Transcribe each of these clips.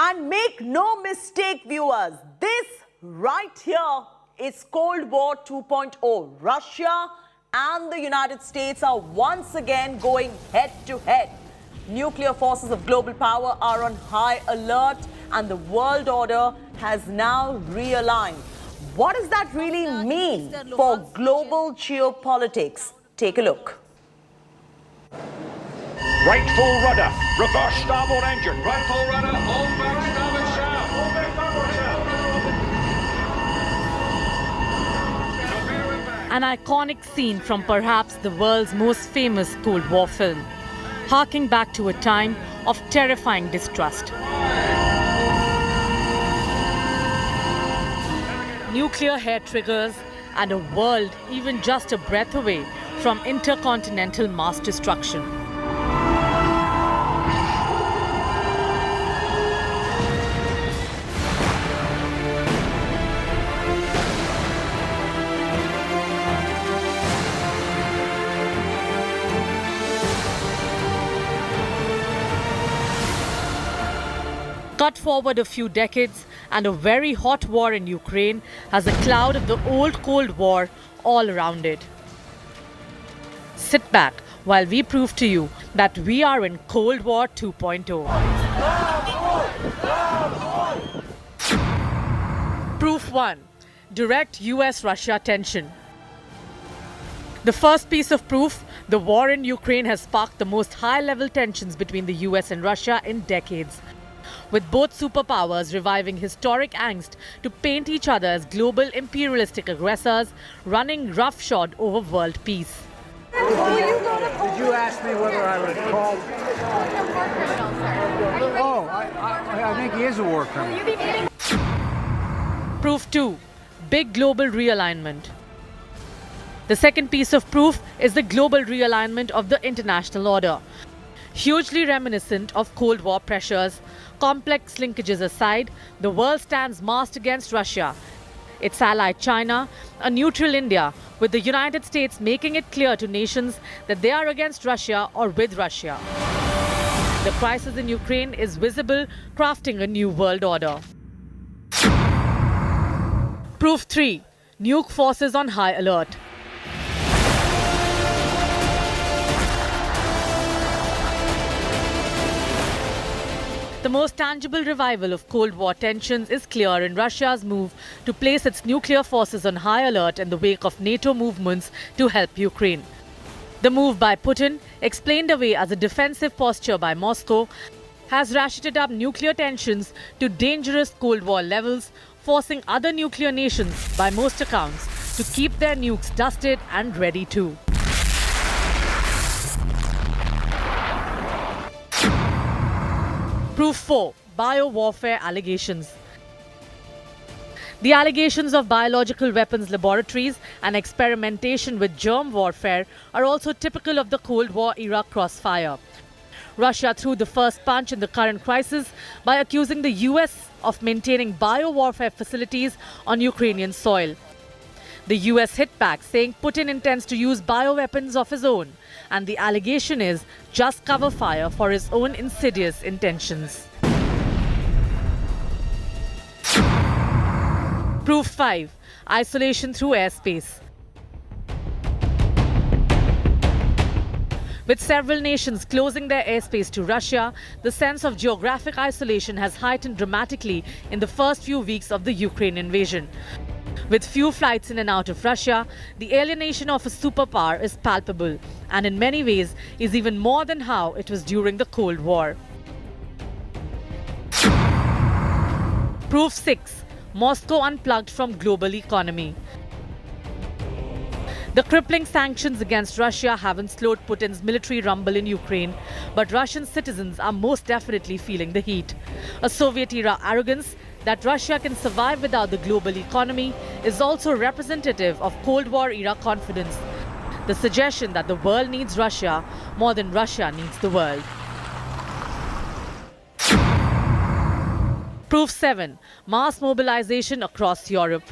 And make no mistake, viewers, this right here is Cold War 2.0. Russia and the United States are once again going head to head. Nuclear forces of global power are on high alert and the world order has now realigned. What does that really mean for global geopolitics? Take a look. Right full rudder, reverse starboard engine. Right full rudder, hold back starboard shaft. Hold back starboard shaft. An iconic scene from perhaps the world's most famous Cold War film, harking back to a time of terrifying distrust. Nuclear hair triggers and a world even just a breath away from intercontinental mass destruction. Cut forward a few decades, and a very hot war in Ukraine has a cloud of the old Cold War all around it. Sit back while we prove to you that we are in Cold War 2.0. Proof 1. Direct U.S.-Russia tension. The first piece of proof, the war in Ukraine has sparked the most high-level tensions between the U.S. and Russia in decades, with both superpowers reviving historic angst to paint each other as global imperialistic aggressors running roughshod over world peace. Did you ask me whether I would call? Oh, I think he is a war criminal. Proof 2. Big global realignment. The second piece of proof is the global realignment of the international order. Hugely reminiscent of Cold War pressures, complex linkages aside, the world stands massed against Russia, its ally China, a neutral India, with the United States making it clear to nations that they are against Russia or with Russia. The crisis in Ukraine is visible, crafting a new world order. Proof 3. Nuke forces on high alert. The most tangible revival of Cold War tensions is clear in Russia's move to place its nuclear forces on high alert in the wake of NATO movements to help Ukraine. The move by Putin, explained away as a defensive posture by Moscow, has ratcheted up nuclear tensions to dangerous Cold War levels, forcing other nuclear nations, by most accounts, to keep their nukes dusted and ready too. Proof 4. Biowarfare allegations. The allegations of biological weapons laboratories and experimentation with germ warfare are also typical of the Cold War era crossfire. Russia threw the first punch in the current crisis by accusing the US of maintaining biowarfare facilities on Ukrainian soil. The US hit back, saying Putin intends to use bioweapons of his own, and the allegation is just cover fire for his own insidious intentions. Proof 5. Isolation through airspace. With several nations closing their airspace to Russia, the sense of geographic isolation has heightened dramatically in the first few weeks of the Ukraine invasion. With few flights in and out of Russia, the alienation of a superpower is palpable and in many ways is even more than how it was during the Cold War. Proof 6. Moscow unplugged from global economy. The crippling sanctions against Russia haven't slowed Putin's military rumble in Ukraine, but Russian citizens are most definitely feeling the heat. A Soviet-era arrogance that Russia can survive without the global economy is also representative of Cold War-era confidence. The suggestion that the world needs Russia more than Russia needs the world. Proof 7. Mass mobilization across Europe.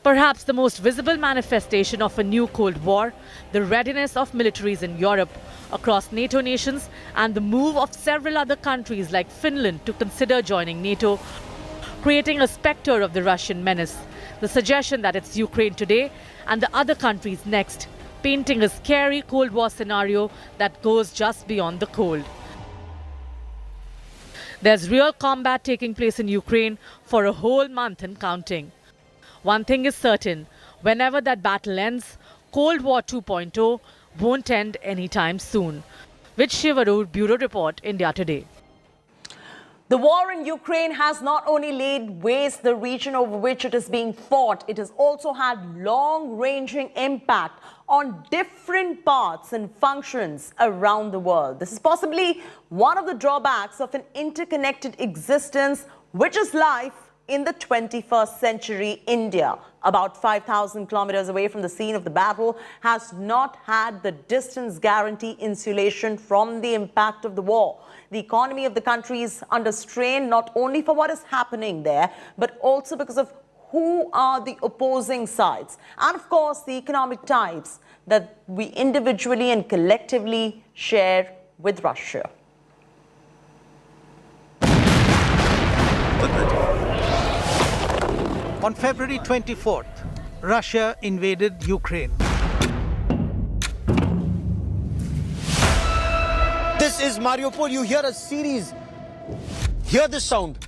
Perhaps the most visible manifestation of a new Cold War, the readiness of militaries in Europe across NATO nations and the move of several other countries like Finland to consider joining NATO, creating a spectre of the Russian menace. The suggestion that it's Ukraine today and the other countries next, painting a scary Cold War scenario that goes just beyond the cold. There's real combat taking place in Ukraine for a whole month and counting. One thing is certain, whenever that battle ends, Cold War 2.0 won't end anytime soon. With Shivaru, Bureau Report, India Today. The war in Ukraine has not only laid waste the region over which it is being fought, it has also had long-ranging impact on different parts and functions around the world. This is possibly one of the drawbacks of an interconnected existence, which is life in the 21st century. India, about 5,000 kilometers away from the scene of the battle, has not had the distance guarantee insulation from the impact of the war. The economy of the country is under strain, not only for what is happening there, but also because of who are the opposing sides. And of course, the economic ties that we individually and collectively share with Russia. On February 24th, Russia invaded Ukraine. This is Mariupol. You hear a series. Hear this sound.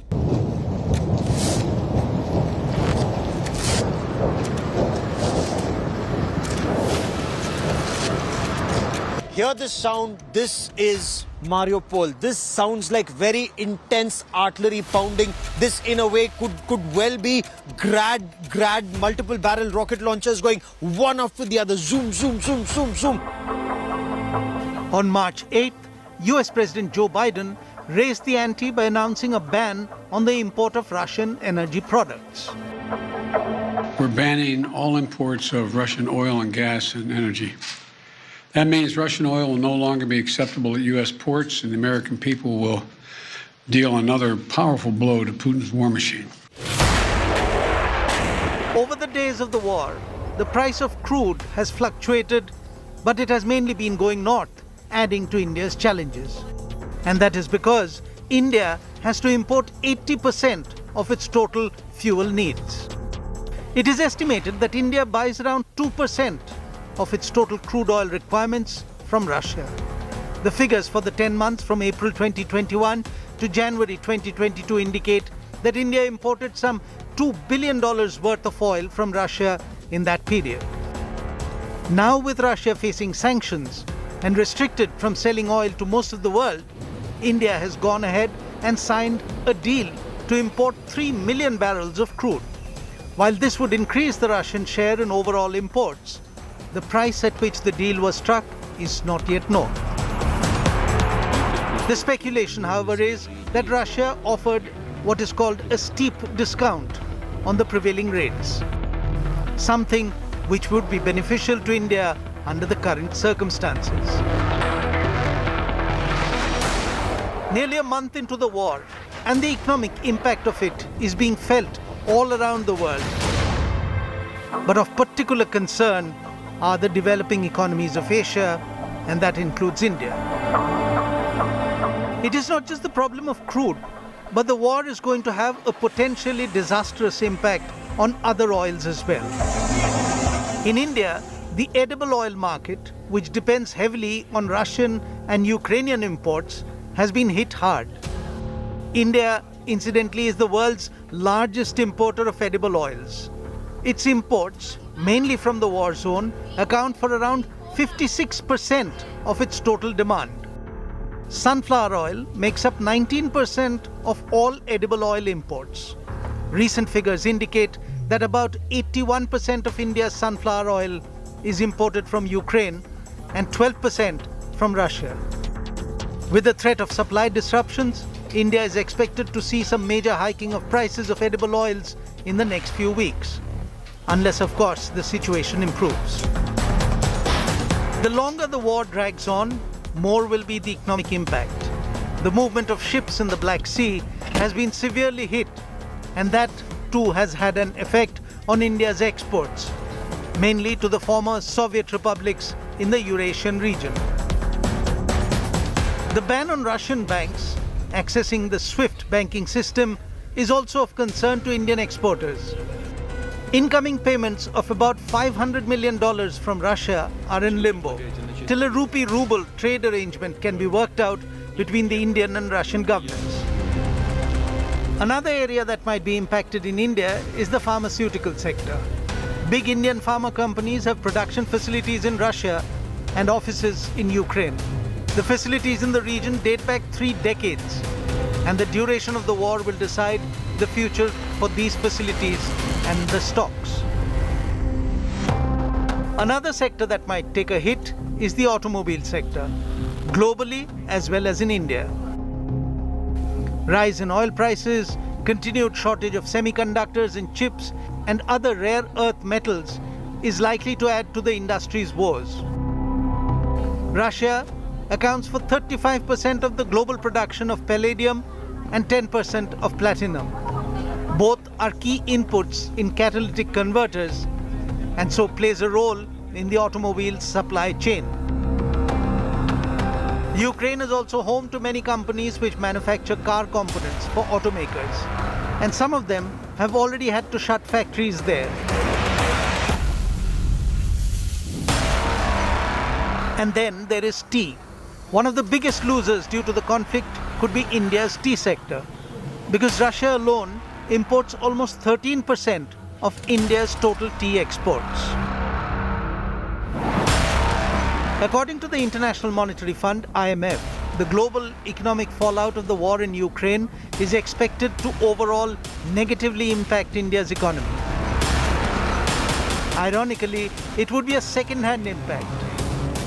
Hear this sound. This is Mariupol. This sounds like very intense artillery pounding. This, in a way, could well be Grad multiple barrel rocket launchers going one after the other. Zoom, zoom, zoom, zoom, zoom. On March 8th, US President Joe Biden raised the ante by announcing a ban on the import of Russian energy products. We're banning all imports of Russian oil and gas and energy. That means Russian oil will no longer be acceptable at U.S. ports, and the American people will deal another powerful blow to Putin's war machine. Over the days of the war, the price of crude has fluctuated, but it has mainly been going north, adding to India's challenges. And that is because India has to import 80% of its total fuel needs. It is estimated that India buys around 2% of its total crude oil requirements from Russia. The figures for the 10 months from April 2021 to January 2022 indicate that India imported some $2 billion worth of oil from Russia in that period. Now, with Russia facing sanctions and restricted from selling oil to most of the world, India has gone ahead and signed a deal to import 3 million barrels of crude. While this would increase the Russian share in overall imports, the price at which the deal was struck is not yet known. The speculation, however, is that Russia offered what is called a steep discount on the prevailing rates, something which would be beneficial to India under the current circumstances. Nearly a month into the war, and the economic impact of it is being felt all around the world. But of particular concern are the developing economies of Asia, and that includes India. It is not just the problem of crude, but the war is going to have a potentially disastrous impact on other oils as well. In India, the edible oil market, which depends heavily on Russian and Ukrainian imports, has been hit hard. India, incidentally, is the world's largest importer of edible oils. Its imports, mainly from the war zone, account for around 56% of its total demand. Sunflower oil makes up 19% of all edible oil imports. Recent figures indicate that about 81% of India's sunflower oil is imported from Ukraine and 12% from Russia. With the threat of supply disruptions, India is expected to see some major hiking of prices of edible oils in the next few weeks, unless, of course, the situation improves. The longer the war drags on, more will be the economic impact. The movement of ships in the Black Sea has been severely hit, and that too has had an effect on India's exports, mainly to the former Soviet republics in the Eurasian region. The ban on Russian banks accessing the SWIFT banking system is also of concern to Indian exporters. Incoming payments of about $500 million from Russia are in limbo, till a rupee-ruble trade arrangement can be worked out between the Indian and Russian governments. Another area that might be impacted in India is the pharmaceutical sector. Big Indian pharma companies have production facilities in Russia and offices in Ukraine. The facilities in the region date back 3 decades, and the duration of the war will decide the future for these facilities and the stocks. Another sector that might take a hit is the automobile sector, globally as well as in India. Rise in oil prices, continued shortage of semiconductors and chips, and other rare earth metals is likely to add to the industry's woes. Russia accounts for 35% of the global production of palladium and 10% of platinum. Both are key inputs in catalytic converters and so plays a role in the automobile supply chain. Ukraine is also home to many companies which manufacture car components for automakers, and some of them have already had to shut factories there. And then there is tea. One of the biggest losers due to the conflict could be India's tea sector, because Russia alone imports almost 13% of India's total tea exports. According to the International Monetary Fund, IMF, the global economic fallout of the war in Ukraine is expected to overall negatively impact India's economy. Ironically, it would be a second-hand impact,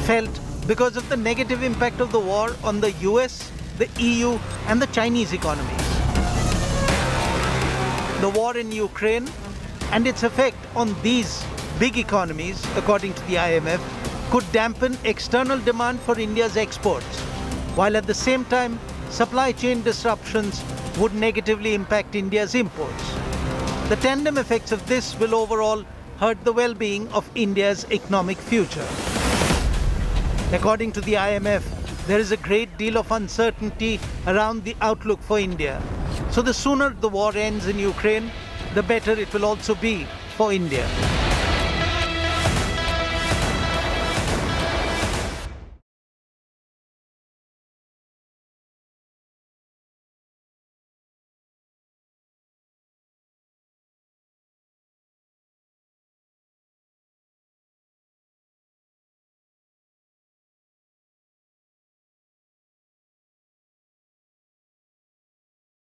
felt because of the negative impact of the war on the US, the EU, and the Chinese economies. The war in Ukraine and its effect on these big economies, according to the IMF, could dampen external demand for India's exports, while at the same time, supply chain disruptions would negatively impact India's imports. The tandem effects of this will overall hurt the well-being of India's economic future. According to the IMF, there is a great deal of uncertainty around the outlook for India. So the sooner the war ends in Ukraine, the better it will also be for India.